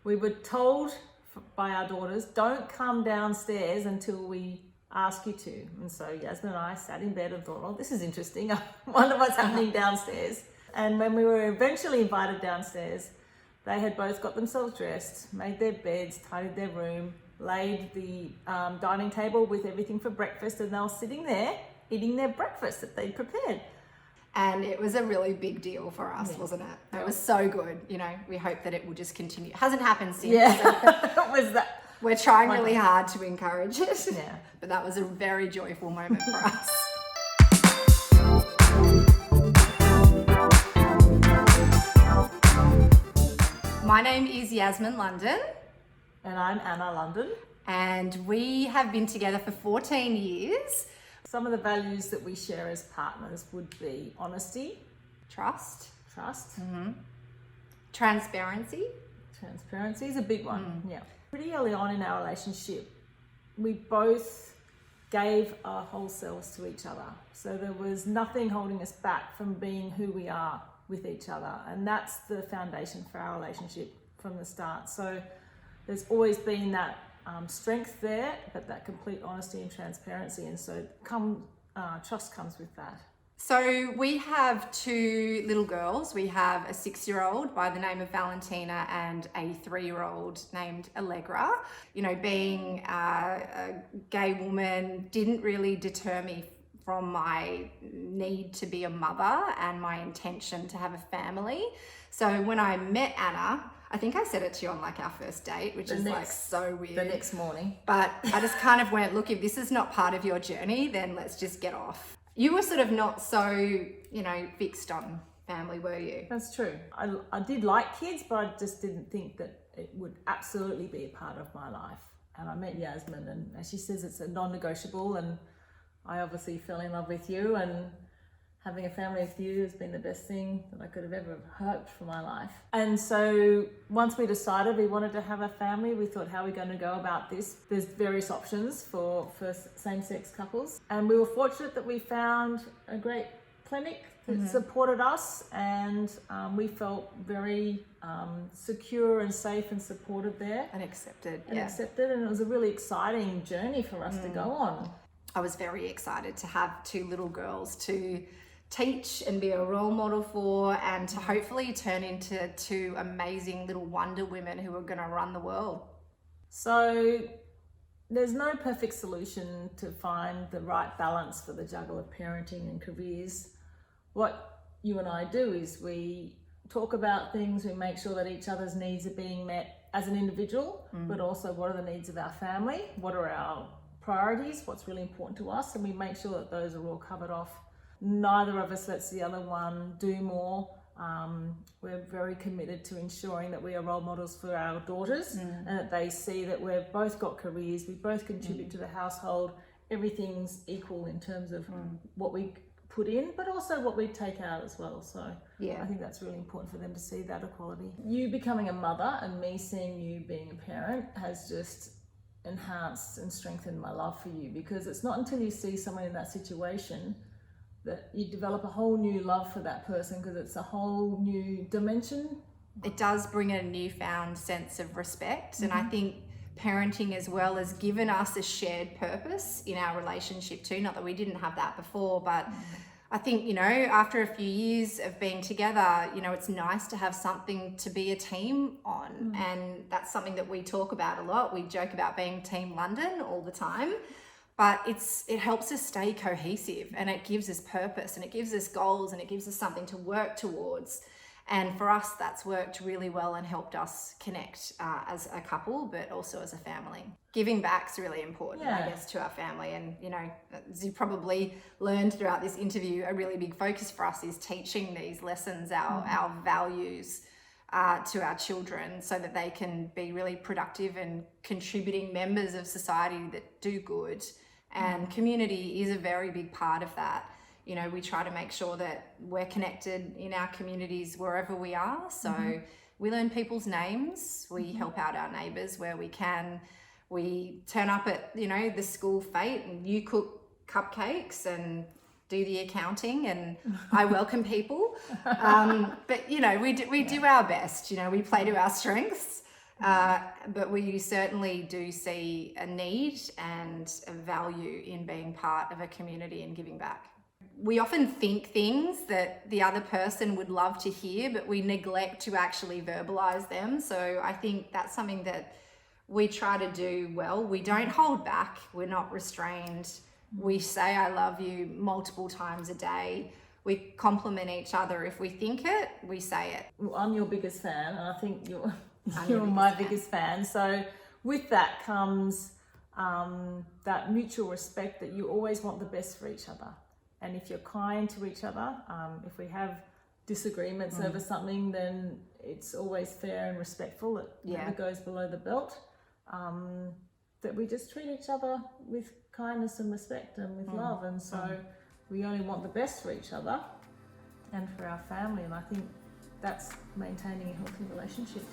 we were told by our daughters, don't come downstairs until we ask you to. And so Yasmin and I sat in bed and thought, oh, this is interesting. I wonder what's happening downstairs. And when we were eventually invited downstairs, they had both got themselves dressed, made their beds, tidied their room, laid the dining table with everything for breakfast, and they were sitting there eating their breakfast that they'd prepared. And it was a really big deal for us, wasn't it? It was so good. You know, we hope that it will just continue. It hasn't happened since. Yeah, it was that. We're trying really hard to encourage it. Yeah. But that was a very joyful moment for us. My name is Yasmin London. And I'm Anna London. And we have been together for 14 years. Some of the values that we share as partners would be honesty, Trust. Transparency. Transparency is a big one. Yeah. Pretty early on in our relationship, we both gave our whole selves to each other. So there was nothing holding us back from being who we are with each other. And that's the foundation for our relationship from the start. So there's always been that strength there, but that complete honesty and transparency. And so trust comes with that. So we have two little girls. We have a 6-year-old by the name of Valentina and a 3-year-old named Allegra. You know, being a gay woman didn't really deter me from my need to be a mother and my intention to have a family. So when I met Anna, I think I said it to you on like our first date, which is like so weird. The next morning. But I just kind of went, look, if this is not part of your journey, then let's just get off. You were sort of not so, you know, fixed on family, were you? That's true. I did like kids, but I just didn't think that it would absolutely be a part of my life. And I met Yasmin, and as she says, it's a non-negotiable, and I obviously fell in love with you, and having a family with you has been the best thing that I could have ever hoped for my life. And so once we decided we wanted to have a family, we thought, how are we going to go about this? There's various options for same-sex couples. And we were fortunate that we found a great clinic that supported us, and we felt very secure and safe and supported there. And accepted. And it was a really exciting journey for us to go on. I was very excited to have two little girls to teach and be a role model for, and to hopefully turn into two amazing little wonder women who are going to run the world. So there's no perfect solution to find the right balance for the juggle of parenting and careers. What you and I do is we talk about things, we make sure that each other's needs are being met as an individual, but also what are the needs of our family, what are our priorities, what's really important to us, and we make sure that those are all covered off. Neither of us lets the other one do more. We're very committed to ensuring that we are role models for our daughters, and that they see that we've both got careers, we both contribute to the household, everything's equal in terms of what we put in, but also what we take out as well. So I think that's really important for them to see that equality. You becoming a mother and me seeing you being a parent has just enhanced and strengthened my love for you, because it's not until you see someone in that situation that you develop a whole new love for that person, because it's a whole new dimension. It does bring a newfound sense of respect, and I think parenting as well has given us a shared purpose in our relationship too. Not that we didn't have that before, but I think, you know, after a few years of being together, you know, it's nice to have something to be a team on. And that's something that we talk about a lot. We joke about being Team London all the time, but it helps us stay cohesive, and it gives us purpose, and it gives us goals, and it gives us something to work towards. And for us, that's worked really well and helped us connect as a couple, but also as a family. Giving back's really important, I guess, to our family. And, you know, as you probably learned throughout this interview, a really big focus for us is teaching these lessons, our values to our children, so that they can be really productive and contributing members of society that do good. And community is a very big part of that. You know, we try to make sure that we're connected in our communities wherever we are. So we learn people's names, we help out our neighbours where we can, we turn up at, you know, the school fete, and you cook cupcakes and do the accounting, and I welcome people. But, you know, we do our best, you know, we play to our strengths. But we certainly do see a need and a value in being part of a community and giving back. We often think things that the other person would love to hear, but we neglect to actually verbalize them. So I think that's something that we try to do well. We don't hold back. We're not restrained. We say I love you multiple times a day. We compliment each other. If we think it, we say it. Well, I'm your biggest fan, and I think you're my biggest fan. So with that comes that mutual respect that you always want the best for each other. And if you're kind to each other, if we have disagreements over something, then it's always fair and respectful. It never goes below the belt. That we just treat each other with kindness and respect and with love. And so we only want the best for each other and for our family. And I think that's maintaining a healthy relationship.